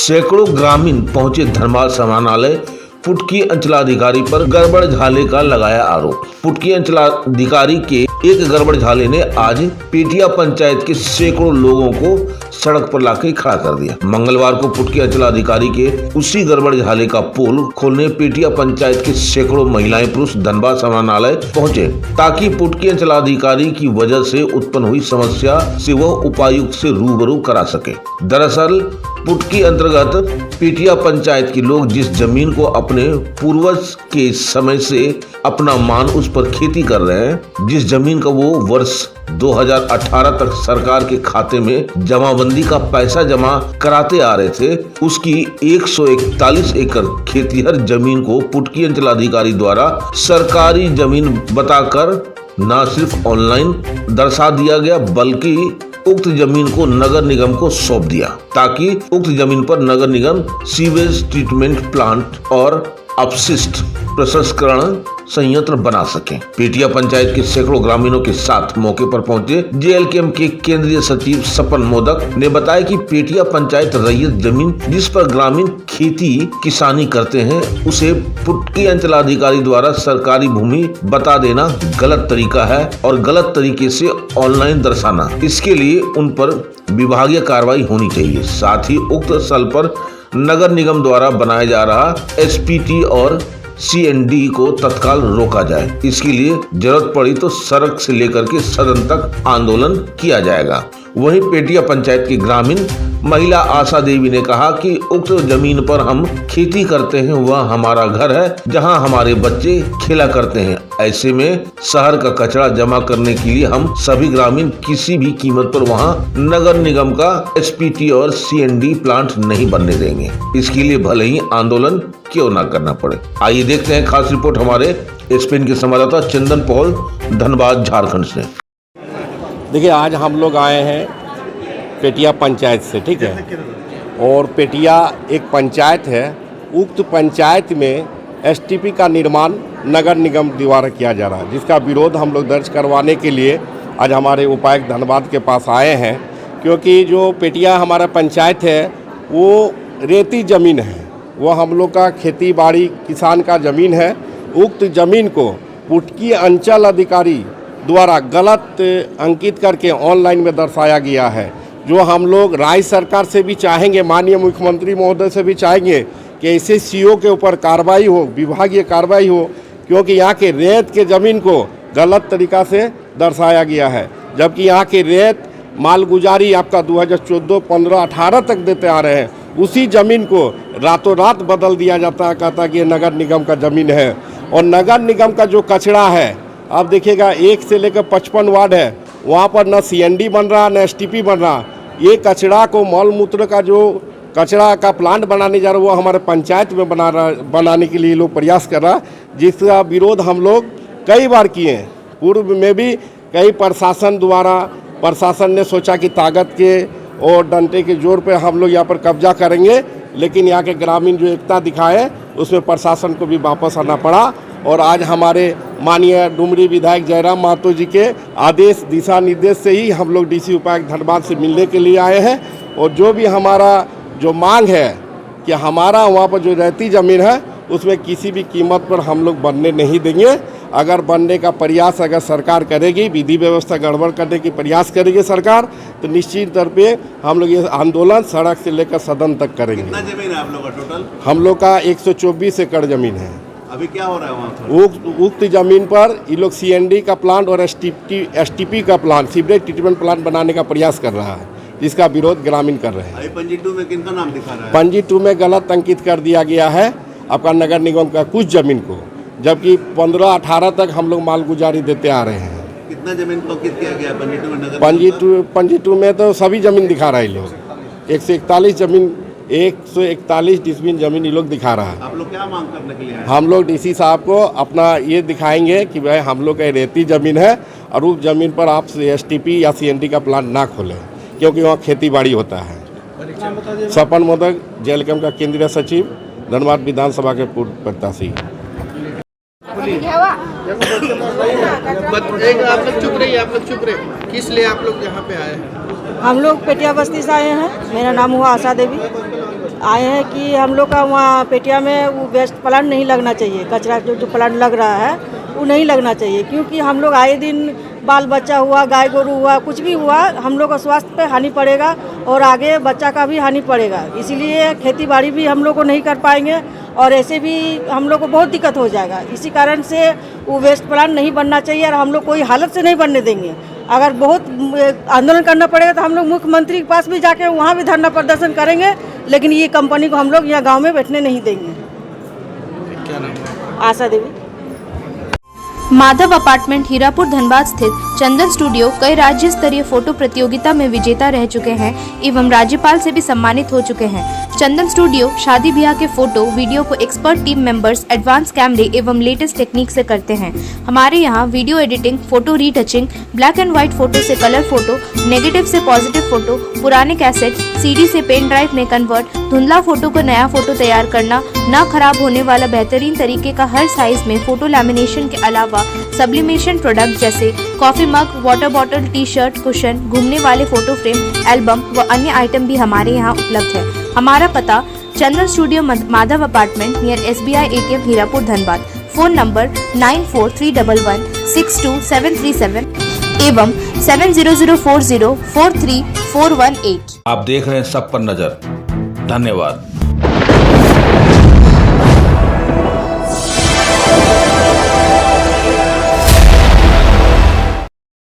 सैकड़ों ग्रामीण पहुंचे धनबाद समाहरणालय। पुटकी अंचलाधिकारी पर गड़बड़ झाले का लगाया आरोप। पुटकी अंचलाधिकारी के एक गड़बड़ झाले ने आज पेटिया पंचायत के सैकड़ों लोगों को सड़क पर लाकर खड़ा कर दिया। मंगलवार को पुटकी अंचलाधिकारी के उसी गड़बड़ झाले का पोल खोलने पेटिया पंचायत के सैकड़ों महिलाएं पुरुष धनबाद समाहरणालय पहुंचे ताकि पुटकी अंचलाधिकारी की वजह से उत्पन्न हुई समस्या से वह उपायुक्त से रूबरू करा सके। दरअसल पुटकी अंतर्गत पेटिया पंचायत के लोग जिस जमीन को अपने पूर्वज के समय से अपना मान उस पर खेती कर रहे हैं, जिस जमीन का वो वर्ष 2018 तक सरकार के खाते में जमाबंदी का पैसा जमा कराते आ रहे थे, उसकी 141 एकड़ खेतीहर जमीन को पुटकी अंचलाधिकारी द्वारा सरकारी जमीन बताकर न सिर्फ ऑनलाइन दर्शा दिया गया बल्कि उक्त जमीन को नगर निगम को सौंप दिया ताकि उक्त जमीन पर नगर निगम सीवेज ट्रीटमेंट प्लांट और अपशिष्ट प्रसंस्करण संयंत्र बना सके। पेटिया पंचायत के सैकड़ों ग्रामीणों के साथ मौके पर पहुंचे जेएलकेएम के केंद्रीय सचिव सपन मोदक ने बताया कि पेटिया पंचायत रैयत जमीन जिस पर ग्रामीण खेती किसानी करते हैं उसे पुटकी अंचलाधिकारी द्वारा सरकारी भूमि बता देना गलत तरीका है और गलत तरीके से ऑनलाइन दर्शाना। इसके लिए उन पर विभागीय कार्रवाई होनी चाहिए। साथ ही उक्त स्थल पर नगर निगम द्वारा बनाया जा रहा एसपीटी और सीएनडी को तत्काल रोका जाए। इसके लिए जरूरत पड़ी तो सड़क से लेकर के सदन तक आंदोलन किया जाएगा। वहीं पेटिया पंचायत की ग्रामीण महिला आशा देवी ने कहा कि उक्त जमीन पर हम खेती करते हैं, वह हमारा घर है जहां हमारे बच्चे खेला करते हैं। ऐसे में शहर का कचरा जमा करने के लिए हम सभी ग्रामीण किसी भी कीमत पर वहां नगर निगम का एसपीटी और सीएनडी प्लांट नहीं बनने देंगे। इसके लिए भले ही आंदोलन क्यों न करना पड़े। आइए देखते हैं खास रिपोर्ट हमारे एसपीएन के संवाददाता चंदन पॉल धनबाद झारखंड से। देखिए, आज हम लोग आए हैं पेटिया पंचायत से, ठीक है, और पेटिया एक पंचायत है। उक्त पंचायत में एसटीपी का निर्माण नगर निगम द्वारा किया जा रहा है, जिसका विरोध हम लोग दर्ज करवाने के लिए आज हमारे उपायुक्त धनबाद के पास आए हैं। क्योंकि जो पेटिया हमारा पंचायत है वो रेती ज़मीन है, वो हम लोग का खेती बाड़ी किसान का ज़मीन है। उक्त ज़मीन को पुटकी अंचल अधिकारी द्वारा गलत अंकित करके ऑनलाइन में दर्शाया गया है। जो हम लोग राज्य सरकार से भी चाहेंगे, माननीय मुख्यमंत्री महोदय से भी चाहेंगे कि ऐसे सीओ के ऊपर कार्रवाई हो, विभागीय कार्रवाई हो, क्योंकि यहाँ के रेत के ज़मीन को गलत तरीक़ा से दर्शाया गया है। जबकि यहाँ के रेत मालगुजारी आपका 2014, 15, 18 तक देते आ रहे हैं, उसी ज़मीन को रातों रात बदल दिया जाता है, कहता है कि ये नगर निगम का ज़मीन है। और नगर निगम का जो कचरा है, आप देखिएगा 1 से लेकर 55 वार्ड है, वहाँ पर न सीएनडी बन रहा न एसटीपी बन रहा। ये कचरा को मल मूत्र का जो कचरा का प्लांट बनाने जा रहा है वो हमारे पंचायत में बनाने के लिए लोग प्रयास कर रहा, जिसका विरोध हम लोग कई बार किए हैं। पूर्व में भी कई प्रशासन ने सोचा कि ताकत के और डंडे के जोर पे हम लोग यहाँ पर कब्जा करेंगे, लेकिन यहाँ के ग्रामीण जो एकता दिखाए उसमें प्रशासन को भी वापस आना पड़ा। और आज हमारे माननीय डुमरी विधायक जयराम महतो जी के आदेश दिशा निर्देश से ही हम लोग डीसी उपायुक्त धनबाद से मिलने के लिए आए हैं। और जो भी हमारा जो मांग है कि हमारा वहाँ पर जो रेती ज़मीन है उसमें किसी भी कीमत पर हम लोग बनने नहीं देंगे। अगर बनने का प्रयास अगर सरकार करेगी, विधि व्यवस्था गड़बड़ करने की प्रयास करेगी सरकार, तो निश्चित तौर पे हम लोग ये आंदोलन सड़क से लेकर सदन तक करेंगे। कितना जमीन है आप लोग का टोटल? हम लोग का 124 एकड़ ज़मीन है। अभी क्या हो रहा है वहाँ? उक्त ज़मीन पर ये लोग सीएनडी का प्लांट और एसटीपी का प्लांट, सीवरेज ट्रीटमेंट प्लांट बनाने का प्रयास कर रहा है, जिसका विरोध ग्रामीण कर रहे हैं। पंजी 2 में किनका नाम दिखा रहा है? पंजी 2 में गलत अंकित कर दिया गया है आपका नगर निगम का कुछ ज़मीन को, जबकि 15-18 तक हम लोग मालगुजारी देते आ रहे हैं। कितना ज़मीन को अंकित किया गया पंजी 2 में? नगर पंजी 2 में तो सभी ज़मीन दिखा रहा है लोग। 141 डिसमिल ज़मीन ये लोग दिखा रहा है। आप लोग क्या मांग करने के लिए आए? हम लोग डीसी साहब को अपना ये दिखाएंगे कि भाई हम लोग का रेती ज़मीन है और उस ज़मीन पर आप एसटीपी या सीएनडी का प्लांट ना खोलें, क्योंकि वहाँ खेती बाड़ी होता है। सपन मोदक जेएलकेएम का केंद्रीय सचिव धनबाद विधानसभा के पूर्व प्रत्याशी। आप लोग चुप रहिए, किस लिए आप लोग यहाँ पे आए हैं? हम लोग पेटिया बस्ती से आए हैं। मेरा नाम हुआ आशा देवी। आए हैं कि हम लोग का वहाँ पेटिया में वो वेस्ट प्लांट नहीं लगना चाहिए, कचरा जो प्लांट लग रहा है वो नहीं लगना चाहिए, क्योंकि हम लोग आए दिन बाल बच्चा हुआ, गाय गोरू हुआ, कुछ भी हुआ, हम लोग का स्वास्थ्य पे हानि पड़ेगा और आगे बच्चा का भी हानि पड़ेगा। इसीलिए खेती बाड़ी भी हम लोग को नहीं कर पाएंगे और ऐसे भी हम लोग को बहुत दिक्कत हो जाएगा। इसी कारण से वो वेस्ट प्लांट नहीं बनना चाहिए और हम लोग कोई हालत से नहीं बनने देंगे। अगर बहुत आंदोलन करना पड़ेगा तो हम लोग मुख्यमंत्री के पास भी जाके वहाँ भी धरना प्रदर्शन करेंगे, लेकिन ये कंपनी को हम लोग यहाँ गाँव में बैठने नहीं देंगे। क्या नाम है? आशा देवी। माधव अपार्टमेंट हीरापुर धनबाद स्थित चंदन स्टूडियो कई राज्य स्तरीय फोटो प्रतियोगिता में विजेता रह चुके हैं एवं राज्यपाल से भी सम्मानित हो चुके हैं। चंदन स्टूडियो शादी ब्याह के फोटो वीडियो को एक्सपर्ट टीम मेंबर्स एडवांस कैमरे एवं लेटेस्ट टेक्निक से करते हैं। हमारे यहाँ video editing, photo retouching, black and white photo से कलर फोटो, नेगेटिव से पॉजिटिव फोटो, पुराने कैसेट सीडी से पेन ड्राइव में कन्वर्ट, धुंधला फोटो को नया फोटो तैयार करना, ना खराब होने वाला बेहतरीन तरीके का हर साइज में फोटो लैमिनेशन के अलावा सब्लिमेशन प्रोडक्ट जैसे coffee mug, water bottle, T shirt, cushion, घूमने वाले फोटो फ्रेम, एल्बम व अन्य आइटम भी हमारे यहाँ उपलब्ध है। हमारा पता Chandan studio Madhav apartment near SBI ATM Hirapur Dhanbad. Phone number 9431162737 एवं 7004043418। आप देख रहे हैं सब पर नजर। धन्यवाद।